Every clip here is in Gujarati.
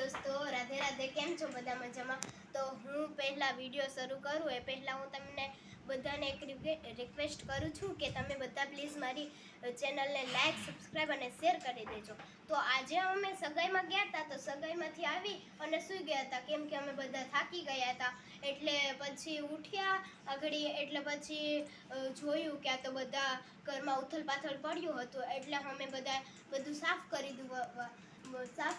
દોસ્તો, રાધે રાધે. કેમ છો બધા? મજામાં? તો હું પહેલા વિડીયો શરૂ કરું એ પહેલા હું તમને બધાને એક રિક્વેસ્ટ કરું છું કે તમે બધા પ્લીઝ મારી ચેનલને લાઈક, સબસ્ક્રાઈબ અને શેર કરી દેજો. તો આજે અમે સગાઈમાં ગયા હતા, તો સગાઈમાંથી આવી અને સૂઈ ગયા હતા કેમ કે અમે બધા થાકી ગયા હતા. એટલે પછી ઉઠ્યા આગળ, એટલે પછી જોયું કે આ તો બધા ઘરમાં ઉથલ પાથલ પડ્યું હતું. એટલે અમે બધું સાફ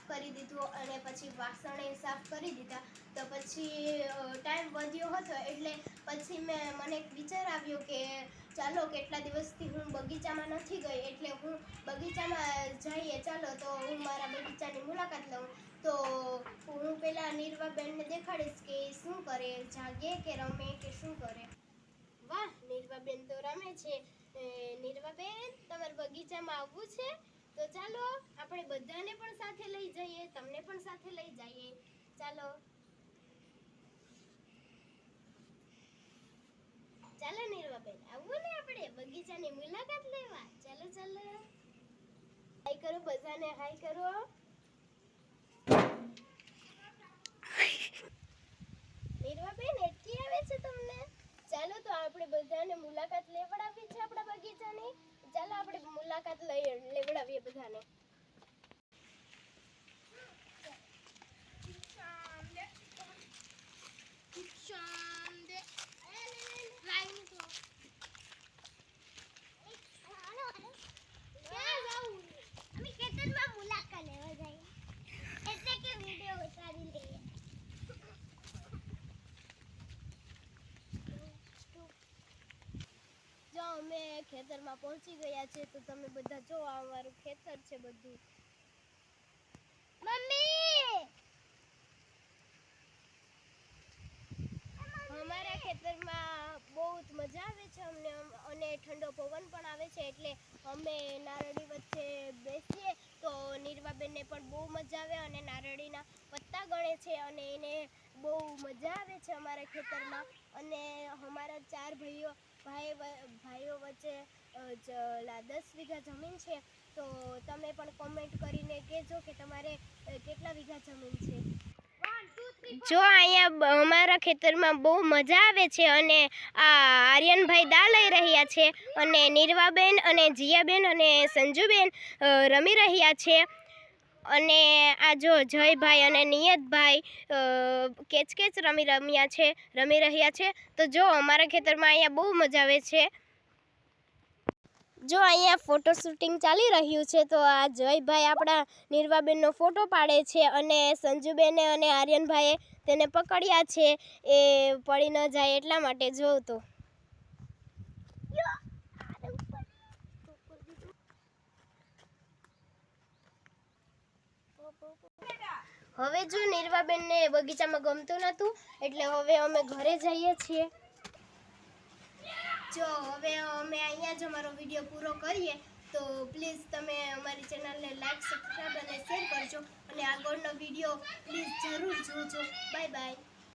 કરી દીધું અને પછી વાસણે સાફ કરી દીધા. તો પછી ટાઈમ વધ્યો હતો એટલે પછી મને એક વિચાર આવ્યો કે ચાલો કેટલા દિવસથી હું બગીચામાં નથી ગઈ, એટલે હું બગીચામાં જઈએ. ચાલો તો હું મારા બગીચાની મુલાકાત લઉં. તો હું પેલા નીરવાબેનને દેખાડીશ કે શું કરે, જાગે કે રમે કે શું કરે. વાહ, નીરવાબેન તો રમે છે. નીરવાબેન, તમારે બગીચામાં આવવું છે? તો ચાલો આપણે બધાને પણ સાથે લઈ જઈએ, તમને પણ સાથે લઈ જઈએ. ચાલો ચાલો નીરવાબેન, આવવું ને આપણે બગીચાની મુલાકાત લેવા. ચાલો ચાલો, હાય કરો બધાને, હાય કરો. નીરવાબેન એટલી આવે છે તમને? ચાલો તો આપણે બધાને મુલાકાત લેવડાવી છે આપણા બગીચાની. ચાલો આપણે મુલાકાત લેવડાવીએ બધાને. જો અમે ખેતરમાં પહોંચી ગયા છે, તો તમે બધા જો આ અમારું ખેતર છે બધું. મમ્મી, અમારા ખેતરમાં બહુ જ મજા આવે છે અમને, અને ઠંડો પવન પણ આવે છે. એટલે અમે નારળી વચ્ચે બેસીએ તો નીરવાબેનને પણ બહુ મજા આવે અને નારળીના પત્તા ગણે છે અને એને બહુ મજા આવે છે અમારા ખેતરમાં. અને અમારા 4 ભાઈઓ વચ્ચે 10 વીઘા જમીન છે. તો તમે પણ કોમેન્ટ કરીને કહેજો કે તમારે કેટલા વીઘા જમીન છે. જો અહીંયા અમારા ખેતરમાં બહુ મજા આવે છે અને આ આર્યનભાઈ દા લઈ રહ્યા છે અને નીરવાબેન અને જીયાબેન અને સંજુબેન રમી રહ્યા છે. અને આ જો જયભાઈ અને નિયતભાઈ કેચ રમી રહ્યા છે. તો જો અમારા ખેતરમાં અહીંયા બહુ મજા આવે છે. જો અહીંયા ફોટો શૂટિંગ ચાલી રહ્યું છે, તો આ જયભાઈ આપણા નીરવાબેનનો ફોટો પાડે છે અને સંજુબેને અને આર્યનભાઈએ તેને પકડ્યા છે એ પડી ન જાય એટલા માટે. જોઉં તો હવે જો નીરવાબેનને બગીચામાં ગમતું નહોતું, એટલે હવે અમે ઘરે જઈએ છીએ. જો હવે અમે અહીંયા જ અમારો વિડીયો પૂરો કરીએ. તો પ્લીઝ તમે અમારી ચેનલને લાઈક, સબસ્ક્રાઈબ અને શેર કરજો અને આગળનો વિડીયો પ્લીઝ જરૂર જોજો. Bye bye.